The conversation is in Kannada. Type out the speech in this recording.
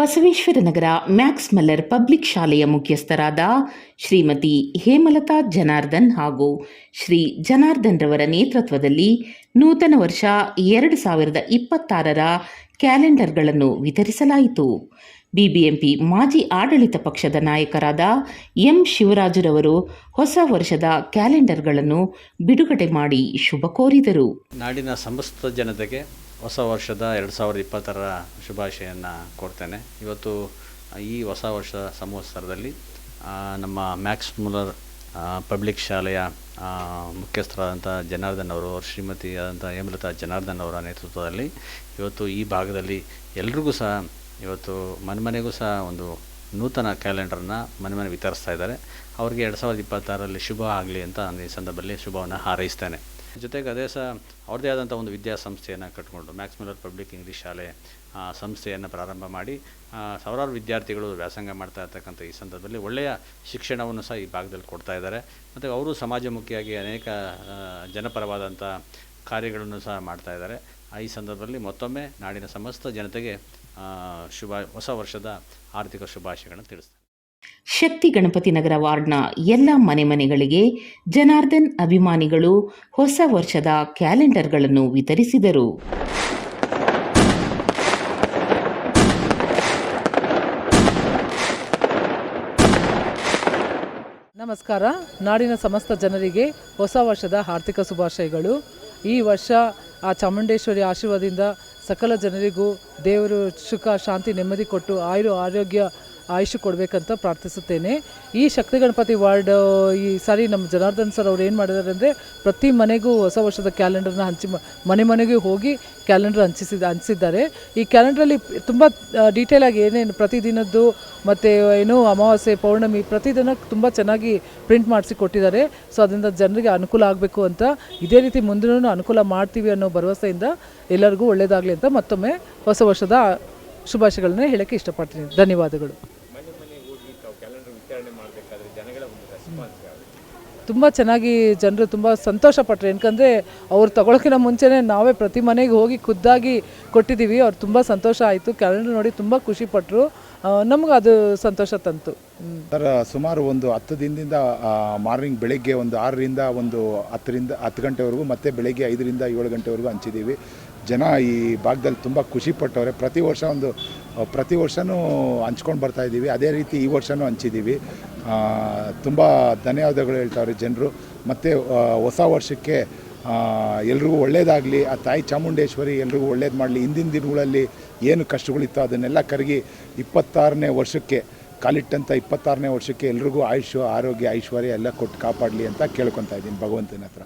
ಬಸವೇಶ್ವರನಗರ ಮ್ಯಾಕ್ಸ್ ಮಲ್ಲರ್ ಪಬ್ಲಿಕ್ ಶಾಲೆಯ ಮುಖ್ಯಸ್ಥರಾದ ಶ್ರೀಮತಿ ಹೇಮಲತಾ ಜನಾರ್ದನ್ ಹಾಗೂ ಶ್ರೀ ಜನಾರ್ದನ್ ರವರ ನೇತೃತ್ವದಲ್ಲಿ ನೂತನ ವರ್ಷ 2026ರ ಕ್ಯಾಲೆಂಡರ್ಗಳನ್ನು ವಿತರಿಸಲಾಯಿತು. ಬಿಬಿಎಂಪಿ ಮಾಜಿ ಆಡಳಿತ ಪಕ್ಷದ ನಾಯಕರಾದ ಎಂ ಶಿವರಾಜುರವರು ಹೊಸ ವರ್ಷದ ಕ್ಯಾಲೆಂಡರ್ಗಳನ್ನು ಬಿಡುಗಡೆ ಮಾಡಿ ಶುಭ ಕೋರಿದರು. ನಾಡಿನ ಸಮಸ್ತ ಜನತೆಗೆ ಹೊಸ ವರ್ಷದ 2020ರ ಶುಭಾಶಯನ್ನು ಕೋರ್ತೇನೆ. ಇವತ್ತು ಈ ಹೊಸ ವರ್ಷ ಸಂವತ್ಸರದಲ್ಲಿ ನಮ್ಮ ಮ್ಯಾಕ್ಸ್ ಮುಲ್ಲರ್ ಪಬ್ಲಿಕ್ ಶಾಲೆಯ ಮುಖ್ಯಸ್ಥರಾದಂಥ ಜನಾರ್ದನ್ ಅವರು, ಶ್ರೀಮತಿ ಆದಂಥ ಹೇಮಲತಾ ಜನಾರ್ದನ್ ಅವರ ನೇತೃತ್ವದಲ್ಲಿ ಇವತ್ತು ಈ ಭಾಗದಲ್ಲಿ ಎಲ್ರಿಗೂ ಸಹ ಇವತ್ತು ಮನೆಮನೆಗೂ ಸಹ ಒಂದು ನೂತನ ಕ್ಯಾಲೆಂಡರ್ನ ಮನೆ ವಿತರಿಸ್ತಾ ಇದ್ದಾರೆ. ಅವರಿಗೆ 2026ರಲ್ಲಿ ಶುಭ ಆಗಲಿ ಅಂತ ನಾನು ಈ ಸಂದರ್ಭದಲ್ಲಿ ಶುಭವನ್ನು ಹಾರೈಸ್ತೇನೆ. ಜೊತೆಗೆ ಅದೇ ಸಹ ಅವ್ರದ್ದೇ ಆದಂಥ ಒಂದು ವಿದ್ಯಾಸಂಸ್ಥೆಯನ್ನು ಕಟ್ಟಿಕೊಂಡು ಮ್ಯಾಕ್ಸ್ ಮುಲ್ಲರ್ ಪಬ್ಲಿಕ್ ಇಂಗ್ಲೀಷ್ ಶಾಲೆ ಸಂಸ್ಥೆಯನ್ನು ಪ್ರಾರಂಭ ಮಾಡಿ ಸಾವಿರಾರು ವಿದ್ಯಾರ್ಥಿಗಳು ವ್ಯಾಸಂಗ ಮಾಡ್ತಾ ಇರ್ತಕ್ಕಂಥ ಈ ಸಂದರ್ಭದಲ್ಲಿ ಒಳ್ಳೆಯ ಶಿಕ್ಷಣವನ್ನು ಸಹ ಈ ಭಾಗದಲ್ಲಿ ಕೊಡ್ತಾ ಇದ್ದಾರೆ. ಮತ್ತು ಅವರು ಸಮಾಜಮುಖಿಯಾಗಿ ಅನೇಕ ಜನಪರವಾದಂಥ ಕಾರ್ಯಗಳನ್ನು ಸಹ ಮಾಡ್ತಾ ಇದ್ದಾರೆ. ಈ ಸಂದರ್ಭದಲ್ಲಿ ಮತ್ತೊಮ್ಮೆ ನಾಡಿನ ಸಮಸ್ತ ಜನತೆಗೆ ಹೊಸ ವರ್ಷದ ಆರ್ಥಿಕ ಶುಭಾಶಯಗಳನ್ನು ತಿಳಿಸ್ತಾರೆ. ಶಕ್ತಿ ಗಣಪತಿ ನಗರ ವಾರ್ಡ್ನ ಎಲ್ಲ ಮನೆಗಳಿಗೆ ಜನಾರ್ದನ್ ಅಭಿಮಾನಿಗಳು ಹೊಸ ವರ್ಷದ ಕ್ಯಾಲೆಂಡರ್ಗಳನ್ನು ವಿತರಿಸಿದರು. ನಮಸ್ಕಾರ. ನಾಡಿನ ಸಮಸ್ತ ಜನರಿಗೆ ಹೊಸ ವರ್ಷದ ಆರ್ಥಿಕ ಶುಭಾಶಯಗಳು. ಈ ವರ್ಷ ಆ ಚಾಮುಂಡೇಶ್ವರಿ ಆಶೀರ್ವಾದದಿಂದ ಸಕಲ ಜನರಿಗೂ ದೇವರು ಸುಖ ಶಾಂತಿ ನೆಮ್ಮದಿ ಕೊಟ್ಟು ಆರೋಗ್ಯ ಆಯುಷ್ ಕೊಡಬೇಕಂತ ಪ್ರಾರ್ಥಿಸುತ್ತೇನೆ. ಈ ಶಕ್ತಿ ಗಣಪತಿ ವಾರ್ಡ್ ಈ ಸಾರಿ ನಮ್ಮ ಜನಾರ್ದನ್ ಸರ್ ಅವ್ರು ಏನು ಮಾಡಿದ್ದಾರೆ ಅಂದರೆ ಪ್ರತಿ ಮನೆಗೂ ಹೊಸ ವರ್ಷದ ಕ್ಯಾಲೆಂಡರ್ನ ಹಂಚಿ ಮನೆಗೂ ಹೋಗಿ ಕ್ಯಾಲೆಂಡರ್ ಹಂಚಿಸಿದ್ದಾರೆ. ಈ ಕ್ಯಾಲೆಂಡ್ರಲ್ಲಿ ತುಂಬ ಡೀಟೇಲಾಗಿ ಏನೇನು ಪ್ರತಿದಿನದ್ದು ಮತ್ತು ಏನು ಅಮಾವಾಸ್ಯೆ ಪೌರ್ಣಮಿ ಪ್ರತಿದಿನ ತುಂಬ ಚೆನ್ನಾಗಿ ಪ್ರಿಂಟ್ ಮಾಡಿಸಿ ಕೊಟ್ಟಿದ್ದಾರೆ. ಸೊ ಅದರಿಂದ ಜನರಿಗೆ ಅನುಕೂಲ ಆಗಬೇಕು ಅಂತ, ಇದೇ ರೀತಿ ಮುಂದಿನೂ ಅನುಕೂಲ ಮಾಡ್ತೀವಿ ಅನ್ನೋ ಭರವಸೆಯಿಂದ ಎಲ್ಲರಿಗೂ ಒಳ್ಳೆಯದಾಗಲಿ ಅಂತ ಮತ್ತೊಮ್ಮೆ ಹೊಸ ವರ್ಷದ ಶುಭಾಶಯಗಳನ್ನ ಹೇಳೋಕ್ಕೆ ಇಷ್ಟಪಡ್ತೀನಿ. ಧನ್ಯವಾದಗಳು. ತುಂಬ ಚೆನ್ನಾಗಿ ಜನರು ತುಂಬ ಸಂತೋಷಪಟ್ಟರು. ಯಾಕಂದರೆ ಅವ್ರು ತಗೊಳ್ಳೋಕ್ಕಿಂತ ಮುಂಚೆನೇ ನಾವೇ ಪ್ರತಿ ಮನೆಗೆ ಹೋಗಿ ಖುದ್ದಾಗಿ ಕೊಟ್ಟಿದ್ದೀವಿ. ಅವ್ರು ತುಂಬ ಸಂತೋಷ ಆಯಿತು. ಕ್ಯಾಲೆಂಡರ್ ನೋಡಿ ತುಂಬ ಖುಷಿಪಟ್ಟರು. ನಮ್ಗೆ ಅದು ಸಂತೋಷ ತಂತು. ಸರ್, ಸುಮಾರು ಒಂದು 10 ದಿನದಿಂದ ಮಾರ್ನಿಂಗ್ ಬೆಳಗ್ಗೆ ಒಂದು 6ರಿಂದ ಒಂದು 10 ಗಂಟೆವರೆಗೂ ಮತ್ತು ಬೆಳಗ್ಗೆ 5ರಿಂದ 7 ಗಂಟೆವರೆಗೂ ಹಂಚಿದ್ದೀವಿ. ಜನ ಈ ಭಾಗದಲ್ಲಿ ತುಂಬ ಖುಷಿಪಟ್ಟವ್ರೆ. ಪ್ರತಿ ವರ್ಷವೂ ಹಂಚ್ಕೊಂಡು ಬರ್ತಾಯಿದ್ದೀವಿ. ಅದೇ ರೀತಿ ಈ ವರ್ಷವೂ ಹಂಚಿದ್ದೀವಿ. ತುಂಬ ಧನ್ಯವಾದಗಳು ಹೇಳ್ತಾವ್ರೆ ಜನರು. ಮತ್ತು ಹೊಸ ವರ್ಷಕ್ಕೆ ಎಲ್ರಿಗೂ ಒಳ್ಳೆಯದಾಗಲಿ, ಆ ತಾಯಿ ಚಾಮುಂಡೇಶ್ವರಿ ಎಲ್ರಿಗೂ ಒಳ್ಳೇದು ಮಾಡಲಿ. ಹಿಂದಿನ ದಿನಗಳಲ್ಲಿ ಏನು ಕಷ್ಟಗಳಿತ್ತು ಅದನ್ನೆಲ್ಲ ಕರಗಿ 26ನೇ ವರ್ಷಕ್ಕೆ ಕಾಲಿಟ್ಟಂಥ 26ನೇ ವರ್ಷಕ್ಕೆ ಎಲ್ರಿಗೂ ಆಯುಷ್ ಆರೋಗ್ಯ ಐಶ್ವರ್ಯ ಎಲ್ಲ ಕೊಟ್ಟು ಕಾಪಾಡಲಿ ಅಂತ ಕೇಳ್ಕೊತಾ ಇದ್ದೀನಿ ಭಗವಂತನ ಹತ್ರ.